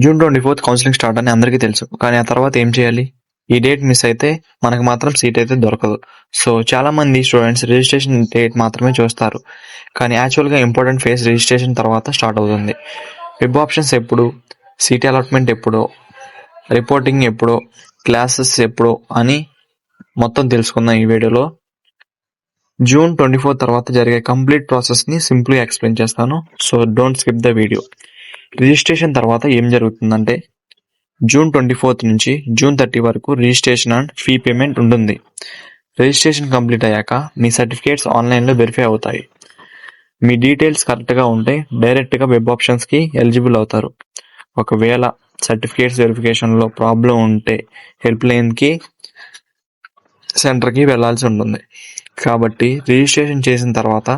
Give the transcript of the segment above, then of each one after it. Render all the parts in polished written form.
June 24th counselling start అని అందరికీ తెలుసు. కానీ ఆ తర్వాత ఏం చేయాలి? ఈ డేట్ మిస్ అయితే మనకు మాత్రం సీట్ అయితే దొరకదు. సో చాలా మంది స్టూడెంట్స్ రిజిస్ట్రేషన్ డేట్ మాత్రమే చూస్తారు. కానీ యాక్చువల్గా ఇంపార్టెంట్ ఫేజ్ రిజిస్ట్రేషన్ తర్వాత స్టార్ట్ అవుతుంది. వెబ్ ఆప్షన్స్ ఎప్పుడు, సీట్ అలాట్మెంట్ ఎప్పుడో, రిపోర్టింగ్ ఎప్పుడో, క్లాసెస్ ఎప్పుడో అని మొత్తం తెలుసుకుందాం ఈ వీడియోలో. జూన్ 24 తర్వాత జరిగే కంప్లీట్ ప్రాసెస్ని సింపుల్గా ఎక్స్ప్లెయిన్ చేస్తాను. So don't skip the video. Registration తర్వాత ఏం జరుగుతుందంటే జూన్ 24 నుంచి జూన్ 30 వరకు రిజిస్ట్రేషన్ అండ్ ఫీ పేమెంట్ ఉంటుంది. రిజిస్ట్రేషన్ కంప్లీట్ అయ్యాక మీ సర్టిఫికేట్స్ ఆన్లైన్లో వెరిఫై అవుతాయి. మీ డీటెయిల్స్ కరెక్ట్గా ఉంటే డైరెక్ట్గా వెబ్ ఆప్షన్స్కి ఎలిజిబుల్ అవుతారు. ఒకవేళ సర్టిఫికేట్స్ వెరిఫికేషన్లో ప్రాబ్లం ఉంటే హెల్ప్ లైన్కి సెంటర్కి వెళ్లాల్సి ఉంటుంది. కాబట్టి రిజిస్ట్రేషన్ చేసిన తర్వాత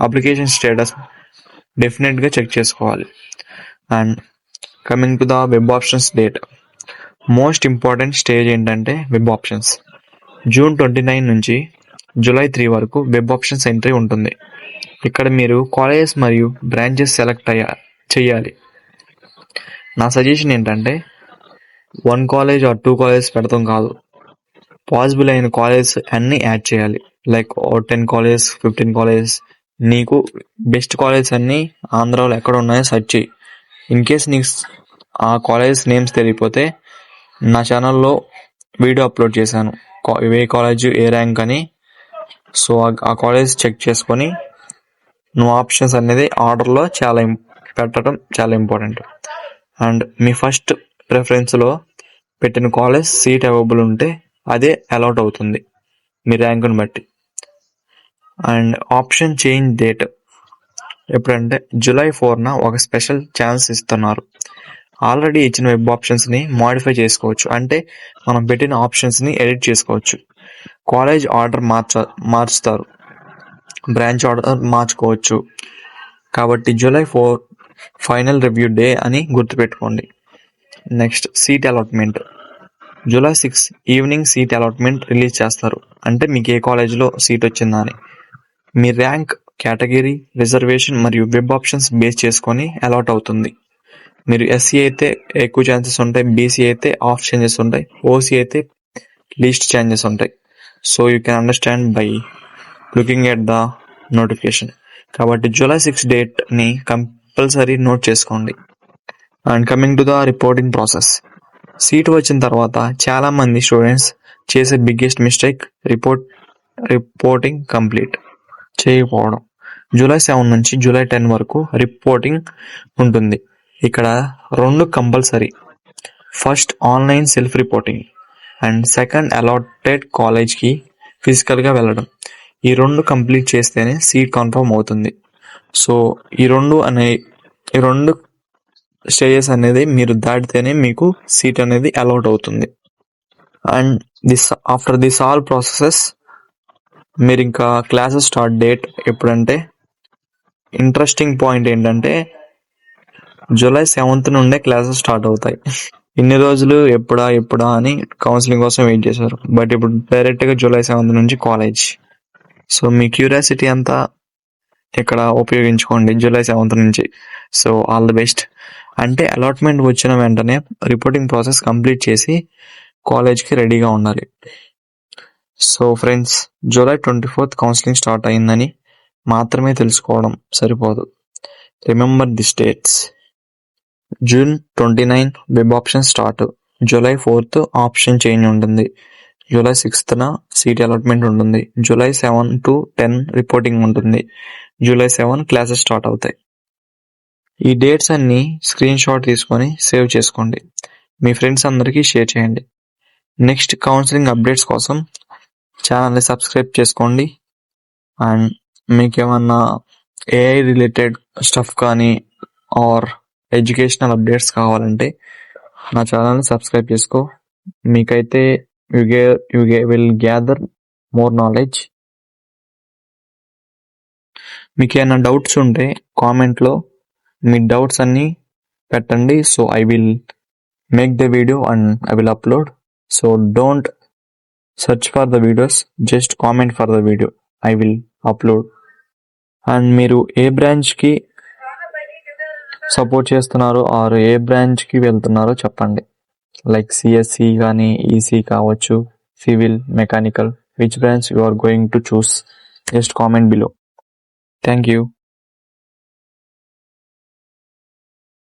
అప్లికేషన్ స్టేటస్ డెఫినెట్గా చెక్ చేసుకోవాలి. And coming to the web options date, most important stage ఏంటంటే వెబ్ ఆప్షన్స్. జూన్ 29 నుంచి జూలై 3 వరకు వెబ్ ఆప్షన్స్ ఎంట్రీ ఉంటుంది. ఇక్కడ మీరు కాలేజెస్ మరియు బ్రాంచెస్ సెలెక్ట్ చేయాలి. నా సజెషన్ ఏంటంటే 1 కాలేజ్ ఆర్ 2 కాలేజెస్ పెడతాం కాదు, పాసిబుల్ అయిన కాలేజెస్ అన్నీ యాడ్ చేయాలి. Like 10 colleges, 15 colleges. నీకు బెస్ట్ కాలేజెస్ అన్నీ ఆంధ్రాలో ఎక్కడ ఉన్నాయో సెర్చ్ చేయి. ఇన్ కేస్ నీకు ఆ కాలేజెస్ నేమ్స్ తెలియకపోతే నా ఛానల్లో వీడియో అప్లోడ్ చేశాను, ఏ కాలేజ్ ఏ ర్యాంక్ అని. సో ఆ కాలేజ్ చెక్ చేసుకొని నువ్వు ఆప్షన్స్ అనేది ఆర్డర్లో పెట్టడం చాలా ఇంపార్టెంట్. అండ్ మీ ఫస్ట్ ప్రిఫరెన్స్లో పెట్టిన కాలేజ్ సీట్ అవైలబుల్ ఉంటే అదే అలాట్ అవుతుంది మీ ర్యాంకుని బట్టి. అండ్ ఆప్షన్ చేంజ్ డేట్ ఎప్పుడంటే జూలై 4న ఒక స్పెషల్ ఛాన్స్ ఇస్తున్నారు. ఆల్రెడీ ఇచ్చిన వెబ్ ఆప్షన్స్ని మాడిఫై చేసుకోవచ్చు, అంటే మనం పెట్టిన ఆప్షన్స్ని ఎడిట్ చేసుకోవచ్చు. కాలేజ్ ఆర్డర్ మార్చుతారు, బ్రాంచ్ ఆర్డర్ మార్చుకోవచ్చు. కాబట్టి జూలై 4 ఫైనల్ రివ్యూ డే అని గుర్తుపెట్టుకోండి. Next seat allotment. July 6 evening seat allotment release చేస్తారు, అంటే మీకు ఏ కాలేజ్లో సీట్ వచ్చిందా అని. మీ ర్యాంక్, కేటగిరీ, రిజర్వేషన్ మరియు వెబ్ ఆప్షన్స్ బేస్ చేసుకొని అలాట్ అవుతుంది. మీరు ఎస్సీ అయితే ఎక్కువ ఛాన్సెస్ ఉంటాయి, బీసీ అయితే ఆఫ్ చేంజెస్ ఉంటాయి, ఓసీ అయితే లీస్ట్ ఛాన్సెస్ ఉంటాయి. So you can understand by looking at the notification. కాబట్టి జూలై 6 డేట్ని కంపల్సరీ నోట్ చేసుకోండి. And coming to the reporting process. Seat వచ్చిన తర్వాత చాలా మంది స్టూడెంట్స్ చేసే బిగ్గెస్ట్ మిస్టేక్ రిపోర్టింగ్ కంప్లీట్ చేయకపోవడం. జూలై 7 నుంచి జూలై 10 వరకు రిపోర్టింగ్ ఉంటుంది. ఇక్కడ 2 compulsory. First online self reporting and second allotted కాలేజ్కి ఫిజికల్గా వెళ్ళడం. ఈ 2 కంప్లీట్ చేస్తేనే సీట్ కన్ఫర్మ్ అవుతుంది. సో ఈ రెండు స్టేజెస్ అనేది మీరు దాటితేనే మీకు సీట్ అనేది అలాట్ అవుతుంది. And after this all processes మీరు ఇంకా క్లాసెస్ స్టార్ట్ డేట్ ఎప్పుడంటే, ఇంట్రెస్టింగ్ పాయింట్ ఏంటంటే జూలై 7th నుండే క్లాసెస్ స్టార్ట్ అవుతాయి. ఇన్ని రోజులు ఎప్పుడా అని కౌన్సిలింగ్ కోసం వెయిట్ చేశారు, బట్ ఇప్పుడు డైరెక్ట్గా జూలై 7th నుంచి కాలేజ్. సో మీ క్యూరియాసిటీ అంతా ఇక్కడ ఉపయోగించుకోండి జూలై 7th నుంచి. So all the best. అంటే అలాట్మెంట్ వచ్చిన వెంటనే రిపోర్టింగ్ ప్రాసెస్ కంప్లీట్ చేసి కాలేజ్కి రెడీగా ఉండాలి. So friends, July 24th counselling start అయిందని మాత్రమే తెలుసుకోవడం సరిపోదు. Remember this dates. June 29 web option start, July 4th option change ఉంటుంది, జూలై 6th సీట్ అలాట్మెంట్ ఉంటుంది, జూలై 7 to 10 రిపోర్టింగ్ ఉంటుంది, జూలై 7 క్లాసెస్ స్టార్ట్ అవుతాయి. ఈ డేట్స్ అన్ని స్క్రీన్ షాట్ తీసుకొని సేవ్ చేసుకోండి, మీ ఫ్రెండ్స్ అందరికీ షేర్ చేయండి. నెక్స్ట్ కౌన్సిలింగ్ అప్డేట్స్ కోసం ఛానల్ని సబ్స్క్రైబ్ చేసుకోండి. అండ్ మీకు ఏమన్నా ఏఐ రిలేటెడ్ స్టఫ్ కానీ ఆర్ ఎడ్యుకేషనల్ అప్డేట్స్ కావాలంటే నా ఛానల్ని సబ్స్క్రైబ్ చేసుకో. మీకైతే you will gather more knowledge. మీకు ఏమైనా డౌట్స్ ఉంటే కామెంట్లో మీ డౌట్స్ అన్నీ పెట్టండి. So I will make the video and I will upload. So don't search for the videos, just comment for the video, I will upload. And మీరు ఏ బ్రాంచ్కి support చేస్తున్నారో are ఏ బ్రాంచ్కి వెళ్తున్నారో చెప్పండి. లైక్ సిఎస్సి కానీ ఈసీ కావచ్చు, civil, mechanical, which branch you are going to choose. Just comment below. Thank you.